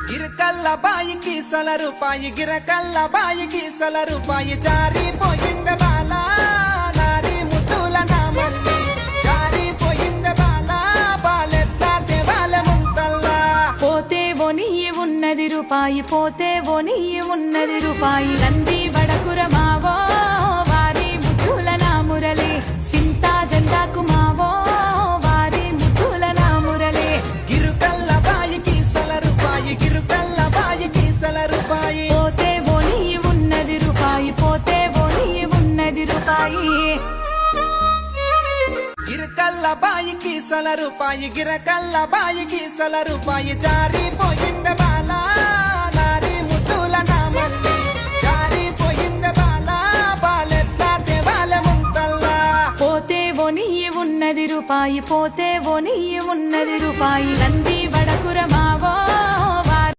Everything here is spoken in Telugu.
గిరకల్ల బాయి కీసల రూపాయి గిరకల్ల బాయి కీసల రూపాయి జారిపోయింద బాలా నారి ముద్దుల నామల్లి జారిపోయింద బాలా బాలెత్తా దేవాల ముంతల్లా పోతే ఒనియి ఉన్నది రూపాయి పోతే ఒనియి ఉన్నది రూపాయి నంది వడకుర మావో వారి ముద్దుల నామురలే సింతా జెండాకు మావో వారి ముద్దుల నామురలే గిరుకల్ల బాయి కీసల రూపాయి గిరుకల్ల బాయి కీసల రూపాయి పోతే ఒనియి ఉన్నది రూపాయి పోతే ఒనియి ఉన్నది రూపాయి గిరకల్ల బాయి కీసల రూపాయి గిరకల్ల బాయి కీసల రూపాయి జారిపోయింద బాలా నారి ముద్దుల నామల్లి జారిపోయింద బాలా బాలెత్తా దేవాల ముంతల్లా పోతే ఒనియి ఉన్నది రూపాయి పోతే ఒనియి ఉన్నది రూపాయి నంది వడకుర